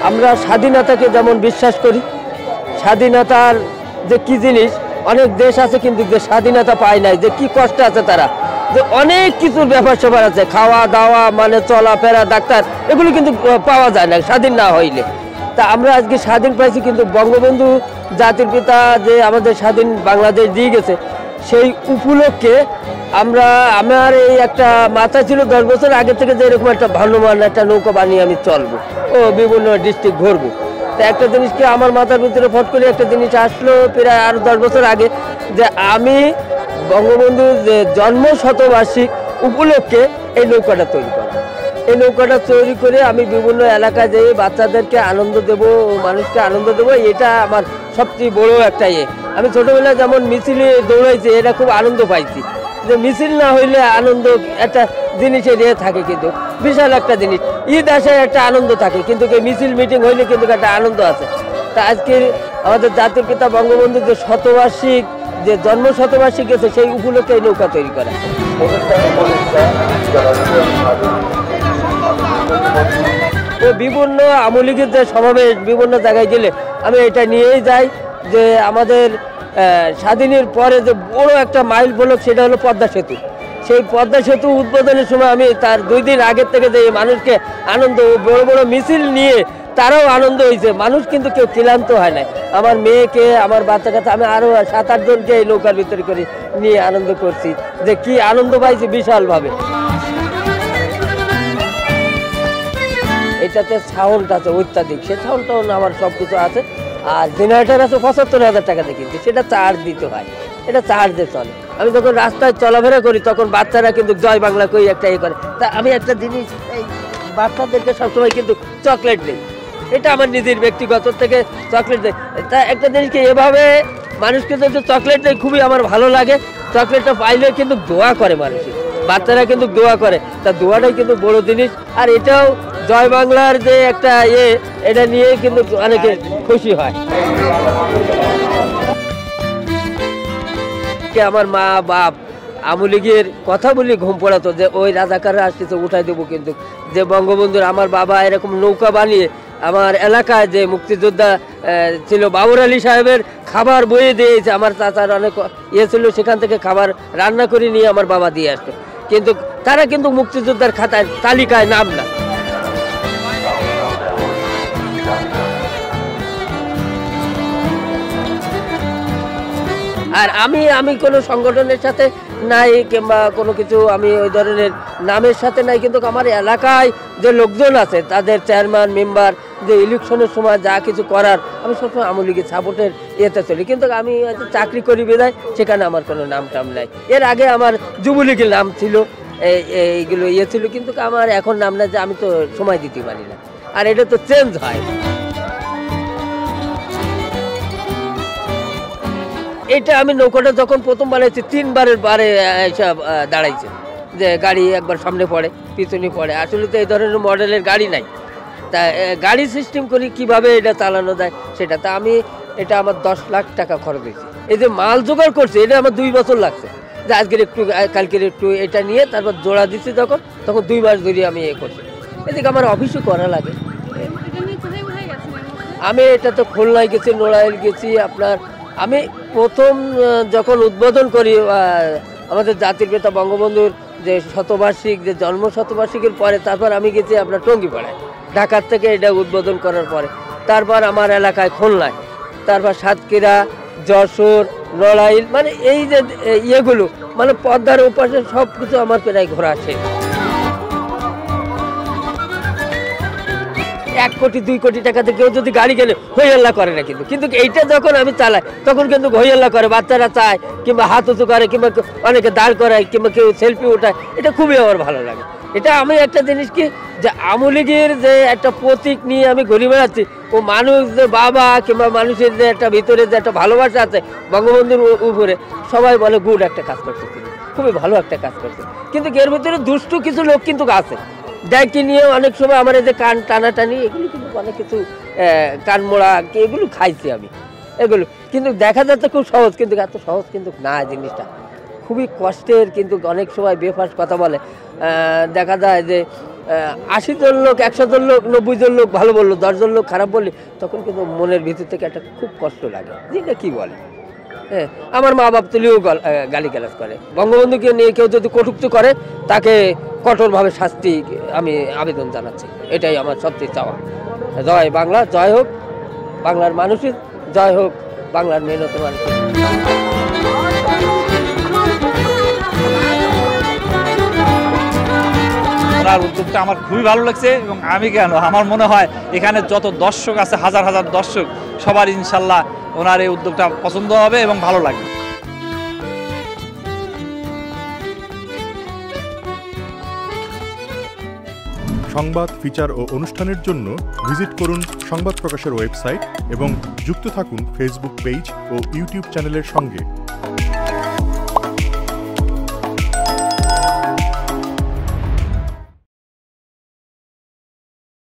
আমরা স্বাধীনতাকে যেমন বিশ্বাস করি, স্বাধীনতার যে কী জিনিস, অনেক দেশ আছে কিন্তু যে স্বাধীনতা পায় নাই, যে কি কষ্ট আছে তারা, যে অনেক কিছুর ব্যাপার স্যাপার আছে, খাওয়া দাওয়া মানে চলাফেরা ডাক্তার এগুলো কিন্তু পাওয়া যায় না স্বাধীন না হইলে। তা আমরা আজকে স্বাধীন পাইছি, কিন্তু বঙ্গবন্ধু জাতির পিতা যে আমাদের স্বাধীন বাংলাদেশ দিয়ে গেছে, সেই উপলক্ষে আমার এই একটা মাথা ছিল 10 বছর আগে থেকে যে এরকম একটা ভালোমান একটা নৌকা বানিয়ে আমি চলবো ও বিভিন্ন ডিস্ট্রিক্ট ঘুরবো। তা একটা জিনিস কি আমার মাথার ভিতরে ফট করে একটা জিনিস আসলো প্রায় আরও 10 বছর আগে, যে আমি বঙ্গবন্ধুর যে জন্ম শতবার্ষিক উপলক্ষে এই নৌকাটা তৈরি করব। এই নৌকাটা তৈরি করে আমি বিভিন্ন এলাকায় যেয়ে বাচ্চাদেরকে আনন্দ দেবো, মানুষকে আনন্দ দেবো, এটা আমার সবচেয়ে বড় একটা আমি ছোটোবেলায় যেমন মিছিলে দৌড়াইছি, এটা খুব আনন্দ পাইছি, যে মিছিল না হইলে আনন্দ একটা জিনিসের থাকে, কিন্তু বিশাল একটা জিনিস ঈদ আসে একটা আনন্দ থাকে, কিন্তু মিছিল মিটিং হইলে কিন্তু একটা আনন্দ আছে। তা আজকে আমাদের জাতির পিতা বঙ্গবন্ধুর যে শতবার্ষিক, যে জন্ম শতবার্ষিক গেছে, সেই উপলক্ষে এই নৌকা তৈরি করা। তো বিভিন্ন আওয়ামী লীগের যে সমাবেশ বিভিন্ন জায়গায় গেলে আমি এটা নিয়েই যাই, যে আমাদের স্বাধীনের পরে যে বড় একটা মাইল ফলক, সেটা হলো পদ্মা সেতু। সেই পদ্মা সেতু উদ্বোধনের সময় আমি তার 2 দিন আগের থেকে যে মানুষকে আনন্দ, বড় বড় মিছিল নিয়ে তারাও আনন্দ হয়েছে, মানুষ কিন্তু কেউ ক্লান্ত হয় না। আমার মেয়েকে, আমার বাচ্চা কাছে আমি আরও 7-8 জনকে এই নৌকার ভিতরে করে নিয়ে আনন্দ করছি, যে কি আনন্দ পাইছি বিশালভাবে। এটাতে সাউন্ড আছে অত্যাধিক, সে সাউন্ডটাও আমার সব কিছু আছে। আর জেনারেটার আছে 75,000 টাকাতে, কিন্তু সেটা চার্জ দিতে হয়, এটা চার্জে চলে। আমি যখন রাস্তায় চলাফেরা করি তখন বাচ্চারা কিন্তু জয় বাংলা কই একটা করে। তা আমি একটা জিনিস এই বাচ্চাদেরকে সবসময় কিন্তু চকলেট দিই, এটা আমার নিজের ব্যক্তিগত থেকে চকলেট দেয়। তা একটা জিনিসকে এভাবে মানুষকে যদি চকলেট দেয় খুবই আমার ভালো লাগে। চকলেটটা পাইলে কিন্তু দোয়া করে মানুষের, বাচ্চারা কিন্তু দোয়া করে, তা দোয়াটাই কিন্তু বড় জিনিস। আর এটাও জয় বাংলার যে একটা এটা নিয়ে কিন্তু অনেকে খুশি হয়। আমার মা বাপ আওয়ামী লীগের কথা বলি ঘুম পড়াতো, যে ওই রাজাকাররা আসতেছে উঠাই দেবো, কিন্তু যে বঙ্গবন্ধুর আমার বাবা এরকম নৌকা বানিয়ে আমার এলাকায় যে মুক্তিযোদ্ধা ছিল বাবর আলী সাহেবের খাবার বয়ে দিয়েছে, আমার চাচার অনেক ছিল, সেখান থেকে খাবার রান্না করে নিয়ে আমার বাবা দিয়ে আসতো, কিন্তু তারা কিন্তু মুক্তিযোদ্ধার খাতায় তালিকায় নাম না। আর আমি কোনো সংগঠনের সাথে নাই, কিংবা কোনো কিছু আমি ওই ধরনের নামের সাথে নাই, কিন্তু আমার এলাকায় যে লোকজন আছে তাদের চেয়ারম্যান মেম্বার যে ইলেকশনের সময় যা কিছু করার, আমি সবসময় আওয়ামী লীগের সাপোর্টের চলি। কিন্তু আমি চাকরি করি বিদায় সেখানে আমার কোনো নাম টাম নাই। এর আগে আমার যুবলীগের নাম ছিল, এইগুলো ছিল, কিন্তু আমার এখন নাম নাই, যে আমি তো সময় দিতে পারি না, আর এটা তো চেঞ্জ হয়। এটা আমি নৌকাটা যখন প্রথম বানাইছি 3 বারের বারে সব দাঁড়াইছে, যে গাড়ি একবার সামনে পড়ে পিছনে পড়ে, আসলে তো এই ধরনের মডেলের গাড়ি নাই। তা গাড়ি সিস্টেম করি কিভাবে এটা চালানো যায় সেটা, তা আমি এটা আমার 10 লাখ টাকা খরচ হয়েছে। এই যে মাল জোগাড় করছে এটা আমার 2 বছর লাগছে, যে আজকের একটু কালকের একটু এটা নিয়ে তারপর জোড়া দিচ্ছি, তখন 2 মাস ধরে আমি করছি। এদিকে আমার অফিসও করা লাগে। আমি এটা তো খুলনায় গেছি, নোড়াইল গেছি। আমি প্রথম যখন উদ্বোধন করি আমাদের জাতির পিতা বঙ্গবন্ধুর যে শতবার্ষিক, যে জন্ম শতবার্ষিকীর পরে, তারপর আমি গেছি আপনার টঙ্গিপাড়ায়, ঢাকার থেকে এটা উদ্বোধন করার পরে, তারপর আমার এলাকায় খুলনায়, তারপর সাতক্ষীরা, যশোর, নড়াইল, মানে এই যে ইয়েগুলো, মানে পদ্মার ওপাশে সব কিছু আমার প্রায় ঘোরা শেষ। 1 কোটি 2 কোটি টাকাতে কেউ যদি গাড়ি কেনে হইয়াল্লা করে না, কিন্তু এইটা যখন আমি চালাই তখন কিন্তু হইয়াল্লা করে, বাচ্চারা চায়, কিংবা হাত উঁচু করে, কিংবা অনেকে দাঁড় করায়, কিংবা কেউ সেলফি ওঠায়, এটা খুবই আমার ভালো লাগে। এটা আমি একটা জিনিস কি, যে আওয়ামী লীগের যে একটা প্রতীক নিয়ে আমি ঘুরে বেড়াচ্ছি, ও মানুষ যে বাবা কিংবা মানুষের যে একটা ভিতরে যে একটা ভালোবাসা আছে বঙ্গবন্ধুর উপরে, সবাই বলে গুড একটা কাজ করছে, খুবই ভালো একটা কাজ করছে। কিন্তু এর ভিতরে দুষ্টু কিছু লোক কিন্তু আছে, ডাকি নিয়ে অনেক সময় আমার এই যে কান টানাটানি, এগুলো কিন্তু অনেক কিছু কান মোড়া এগুলো খাইছি আমি এগুলো, কিন্তু দেখা যাচ্ছে খুব সহজ, কিন্তু এত সহজ কিন্তু না, জিনিসটা খুবই কষ্টের। কিন্তু অনেক সময় বেফাস কথা বলে, দেখা যায় যে 80 জন লোক, 100 জন লোক, 90 জন লোক ভালো বললো, 10 জন লোক খারাপ বললে তখন কিন্তু মনের ভিতর থেকে একটা খুব কষ্ট লাগে, যেটা কি বলে। হ্যাঁ, আমার মা বাপ তুলিও গালিগালাজ করে। বঙ্গবন্ধুকে নিয়ে কেউ যদি কটূক্তি করে তাকে কঠোরভাবে শাস্তি আমি আবেদন জানাচ্ছি, এটাই আমার সবচেয়ে চাওয়া। জয় বাংলা, জয় হোক বাংলার মানুষের, জয় হোক বাংলার মেহনত মানুষের। ওনার উদ্যোগটা আমার খুবই ভালো লাগছে, এবং আমি কেন, আমার মনে হয় এখানে যত দর্শক আছে, হাজার হাজার দর্শক, সবার ইনশাল্লাহ ওনার এই উদ্যোগটা পছন্দ হবে এবং ভালো লাগবে। সংবাদ, ফিচার ও অনুষ্ঠানের জন্য ভিজিট করুন সংবাদ প্রকাশের ওয়েবসাইট এবং যুক্ত থাকুন ফেসবুক পেজ ও ইউটিউব চ্যানেলের সঙ্গে।